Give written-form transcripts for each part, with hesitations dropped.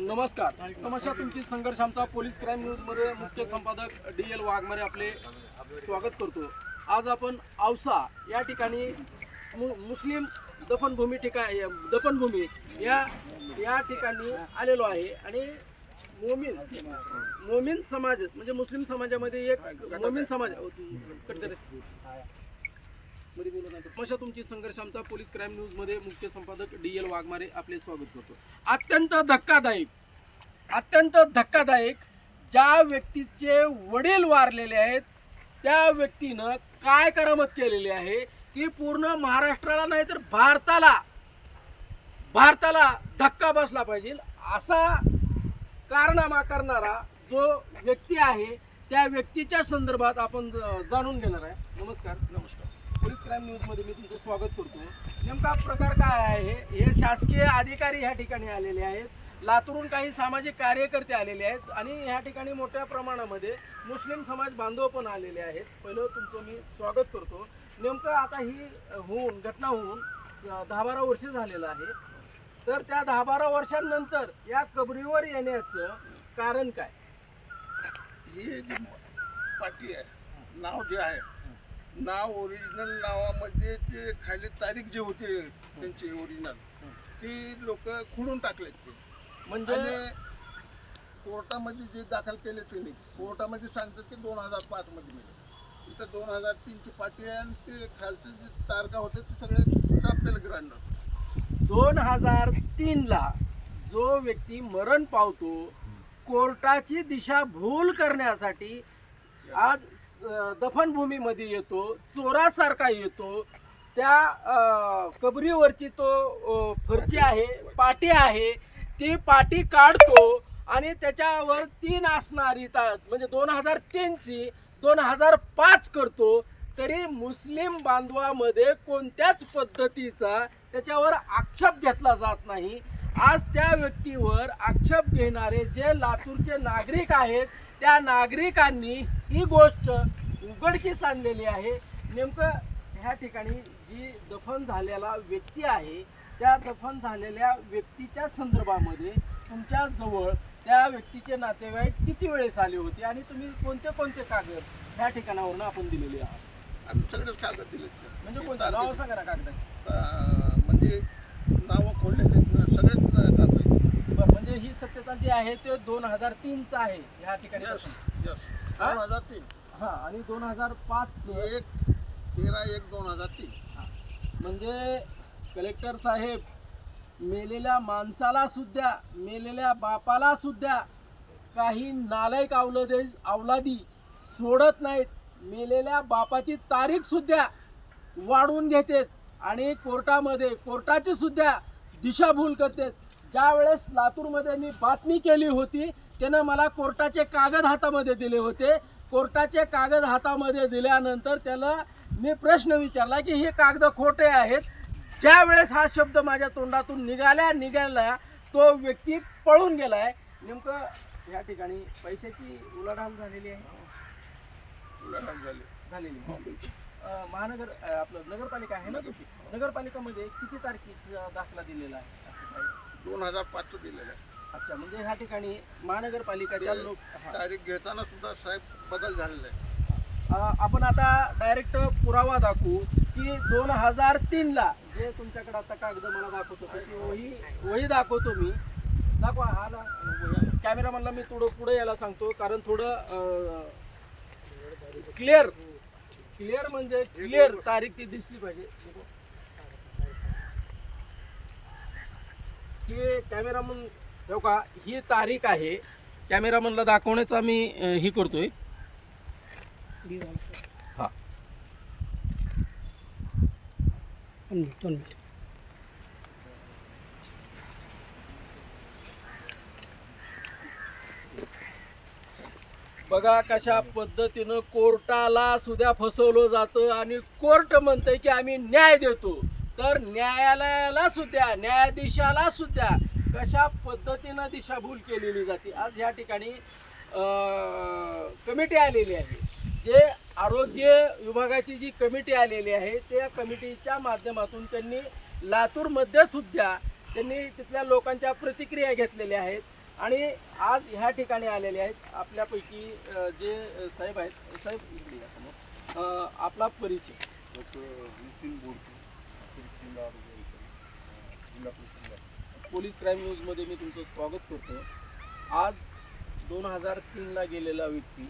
नमस्कार. समस्या तुमची संघर्ष आमचा पोलीस क्राईम न्यूज मध्ये मुख्य संपादक DL वाघमारे आपले स्वागत करतो. आज आपण औसा या ठिकाणी मुस्लिम दफनभूमी दफनभूमी या ठिकाणी आलेलो आहे आणि मोमीन समाज म्हणजे मुस्लिम समाजामध्ये एक मोमीन समाज समस्या तुमची संघर्ष आमचा पोलीस क्राईम न्यूज मध्ये मुख्य संपादक DL वाघमारे आपले स्वागत करतो. अत्यंत धक्कादायक ज्या व्यक्तीचे वडील वारलेले आहेत त्या व्यक्तीनं काय करामत केलेली आहे की पूर्ण महाराष्ट्राला नाही तर भारताला धक्का बसला पाहिजे असा कारनामा करणारा जो व्यक्ती आहे त्या व्यक्तीच्या संदर्भात आपण जाणून घेणार आहे. नमस्कार. पोलीस क्राईम न्यूज मध्ये मी तुमचं स्वागत करतो. नेमका प्रकार काय आहे? हे शासकीय अधिकारी ह्या ठिकाणी आलेले आहेत. लातूरून काही सामाजिक कार्यकर्ते आलेले आहेत आणि ह्या ठिकाणी मोठ्या प्रमाणामध्ये मुस्लिम समाज बांधव पण आलेले आहेत. पहिलं तुमचं मी स्वागत करतो. नेमकं आता ही घटना होऊन 10-12 वर्ष झालेलं आहे. तर त्या 10-12 वर्षांनंतर या कबरीवर येण्याचं कारण काय? ही जी पार्टी आहे, नाव जे आहे, नाव ओरिजिनल नावामध्ये ते खाली तारीख जे होते त्यांची ओरिजिनल ती लोक खुडून टाकलेत. ते म्हणजे कोर्टामध्ये जे दाखल केले त्यांनी कोर्टामध्ये सांगतात ते 2005 मध्ये मिळाले. इथं 2003 ची पार्टी आहे आणि ते खालचे जे तारखा होते ते सगळे कापलेले ग्रांडर. 2003 ला जो व्यक्ती मरण पावतो कोर्टाची दिशाभूल करण्यासाठी आज दफनभूमीमध्ये येतो, चोरासारखा येतो, त्या कबरीवरची तो फरची आहे, पाटी आहे, ती पाटी काढतो आणि त्याच्यावर 3 असणारी म्हणजे 2003 ची 2005 करतो. तरी मुस्लिम बांधवामध्ये कोणत्याच पद्धतीचा त्याच्यावर आक्षेप घेतला जात नाही. आज त्या व्यक्तीवर आक्षेप घेणारे जे लातूरचे नागरिक आहेत त्या नागरिकांनी ही गोष्ट उघडकीस आणलेली आहे. नेमकं ह्या ठिकाणी जी दफन झालेला व्यक्ती आहे त्या दफन झालेल्या व्यक्तीच्या संदर्भामध्ये तुमच्या जवळ त्या व्यक्तीचे नातेवाईक किती वेळेस आले होते आणि तुम्ही कोणते कागद ह्या ठिकाणावरून आपण दिलेले आहात? आम्ही सगळेच कागद दिले. म्हणजे कोणतं नाव सांगा ना कागद? म्हणजे नावं खोडलेले सगळेच कागद. म्हणजे ही सत्यता जी आहे ते 2003 चा आहे ह्या ठिकाणी. 2003 हा आणि 2005 13/1/2003 म्हणजे कलेक्टर साहेब मेलेल्या माणसाला सुद्धा मेलेल्या बापाला सुद्धा काही नालायक अवलादी सोडत नाहीत. मेलेल्या बापाची तारीख सुद्धा वाढवून घेतात आणि कोर्टाची सुद्धा दिशाभूल करतात. ज्या वेळेस लातूरमध्ये मी बातमी केली होती त्यानं मला कोर्टाचे कागद हातामध्ये दिले होते. कोर्टाचे कागद हातामध्ये दिल्यानंतर त्याला मी प्रश्न विचारला की हे कागद खोटे आहेत. ज्या वेळेस हा शब्द माझ्या तोंडातून निघाला तो व्यक्ती पळून गेलाय. नेमकं या ठिकाणी पैशाची उलाढाल झालेली आहे. महानगर आपलं नगरपालिका आहे ना, नगरपालिकामध्ये किती तारखेचा दाखला दिलेला आहे? 2005 दिलेलं आहे. अच्छा, म्हणजे ह्या ठिकाणी महानगरपालिकाच्या लोक तारीख घेताना सुद्धा साहेब बदल झालेला आहे. आपण आता डायरेक्ट पुरावा दाखवू की 2003 ला जे तुमच्याकडे आता कागद मला दाखवतो ती वही दाखवतो मी. दाखवा हा ना कॅमेरामॅनला मी थोडं पुढे यायला सांगतो कारण थोडं क्लिअर म्हणजे क्लिअर तारीख ती दिसली पाहिजे. ही कॅमेरामन ठेव का ही तारीख आहे. कॅमेरामनला दाखवण्याचा मी ही करतोय. हा बघा कशा पद्धतीनं कोर्टाला सुद्धा फसवलं जातं आणि कोर्ट म्हणतंय की आम्ही न्याय देतो. तर न्यायालयाला सुद्धा न्यायाधीशाला सुद्धा कशा पद्धतीनं दिशाभूल केलेली जाते. आज या ठिकाणी कमिटी आलेली आहे. जे आरोग्य विभागाची जी कमिटी आलेली आहे त्या कमिटीच्या माध्यमातून त्यांनी लातूरमध्ये सुद्धा त्यांनी तिथल्या लोकांच्या प्रतिक्रिया घेतलेल्या आहेत. आणि आज ह्या ठिकाणी आलेले आहेत आपल्यापैकी जे साहेब आहेत. साहेब इकडे या समोर. आपला परिचय. डॉक्टर नितीन बोडके, जिल्हा आरोग्य अधिकारी, जिल्हा परिषद. पोलीस क्राईम न्यूजमध्ये मी तुमचं स्वागत करतो. आज 2003ला गेलेला व्यक्ती,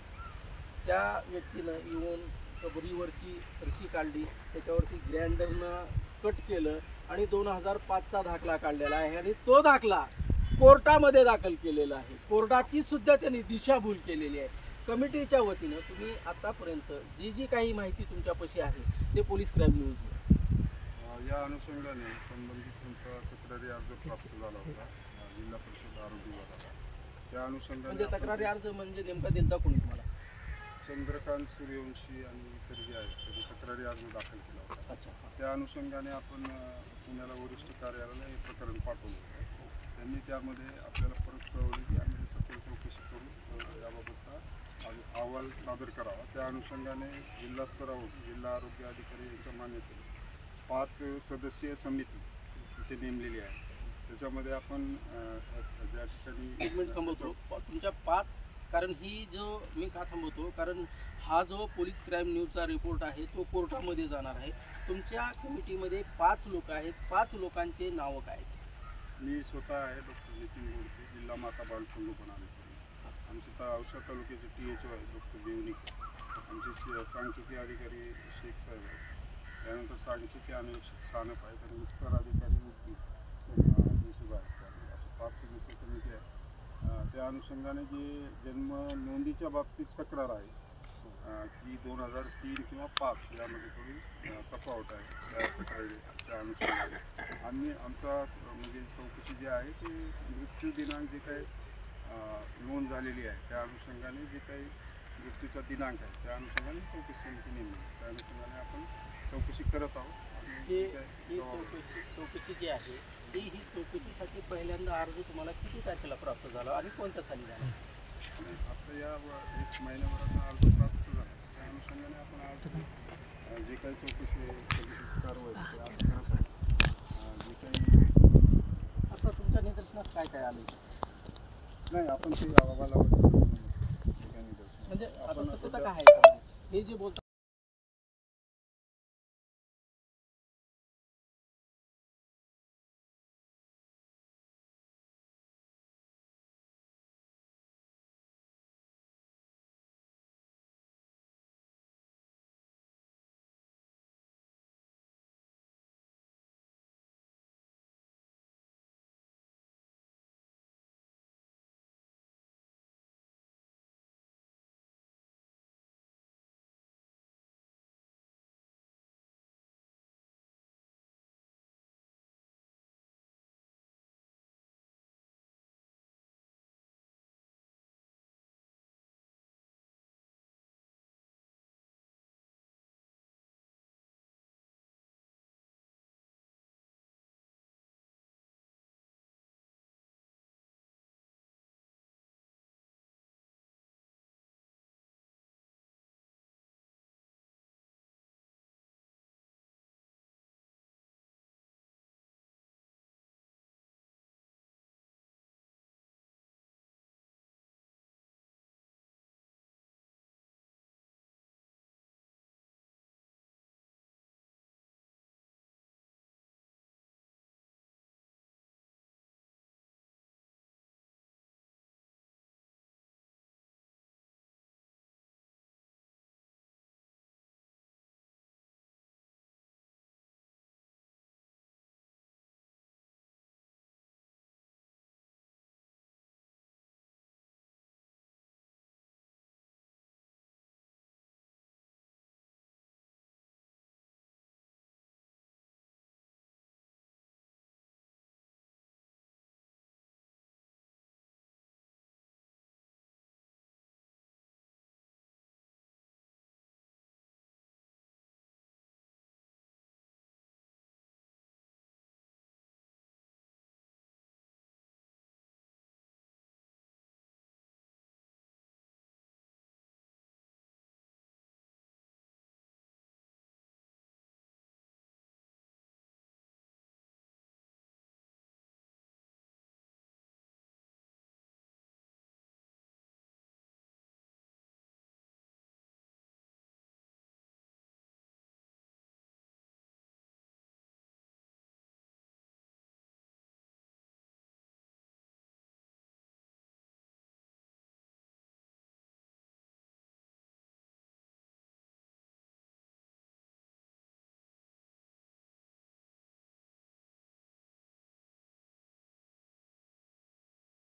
त्या व्यक्तीनं येऊन कबरीवरची पर्ची काढली, त्याच्यावरती ग्रँडरनं कट केलं आणि 2005चा दाखला काढलेला आहे आणि तो दाखला कोर्टामध्ये दाखल केलेला आहे. कोर्टाची सुद्धा त्यांनी दिशाभूल केलेली आहे. कमिटीच्या वतीनं तुम्ही आतापर्यंत जी काही माहिती तुमच्यापाशी आहे ते पोलीस क्राईम न्यूज या अनुषंगाने संबंधित तुमचा तक्रारी अर्ज प्राप्त झाला होता जिल्हा परिषद आरोग्य विभागाला. त्या अनुषंगाने म्हणजे तक्रारी अर्ज म्हणजे नेमका दिलता कोणी तुम्हाला? चंद्रकांत सूर्यवंशी आणि इतर जे आहेत त्यांनी तक्रारी अर्ज दाखल केला होता. अच्छा. त्या अनुषंगाने आपण पुण्याला वरिष्ठ कार्यालयाला हे प्रकरण पाठवलं होतं. त्यांनी त्यामध्ये आपल्याला परत कळवले की आम्ही सखोल चौकशी करून याबाबतचा अहवाल सादर करावा. त्या अनुषंगाने जिल्हा स्तरावर जिल्हा आरोग्य अधिकारी यांच्या मान्यतेने 5 सदस्यीय समिती इथे नेमलेली आहे. त्याच्यामध्ये आपण ज्या ठिकाणी एक मिनिट थांबवतो. तुमच्या 5, कारण ही जो मी का थांबवतो, कारण हा जो पोलीस क्राईम न्यूजचा रिपोर्ट आहे तो कोर्टामध्ये जाणार आहे. तुमच्या कमिटीमध्ये 5 लोक आहेत. 5 लोकांचे नावं काय आहेत? मी स्वतः आहे डॉक्टर नितीन बोडके, जिल्हा माता बाल संगोपन अधिकारी. आमचे औसा तालुक्याचे THO आहे डॉक्टर देवनिक. आमचे सांख्यिकी अधिकारी शेख साहेब आहेत. त्यानंतर सांख्यिकी अन्वेषक सानप आहेत आणि विस्तार अधिकारी सुद्धा आहेत. असे 5 सदस्य समिती आहे. त्या अनुषंगाने जे जन्म नोंदीच्या बाबतीत तक्रार आहे की 2003 किंवा 5 यामध्ये थोडी तफावत आहे. त्या तक्रारीच्या अनुषंगाने आम्ही आमचा म्हणजे चौकशी जी आहे ती मृत्यू दिनांक जे काही नोंद झालेली आहे त्या अनुषंगाने जे काही मृत्यूचा दिनांक आहे त्या अनुषंगाने चौकशी समिती नेमली. त्या अनुषंगाने आपण चौकशी करत आहोत. आणि ही चौकशी जी आहे ही चौकशीसाठी पहिल्यांदा अर्ज तुम्हाला किती तारखेला प्राप्त झाला आणि कोणत्या साली झाला? आता या 1 महिन्याभराचा अर्ज प्राप्त झाला. त्या अनुषंगाने आपण आज जे काही चौकशी कारवाई ते आज करत आहोत. जे काही आता तुमच्या निदर्शनास काय काय आलं? नाही आपण ते अहवालावर म्हणजे आता सत्यता काय आहे? हे जे बोलतात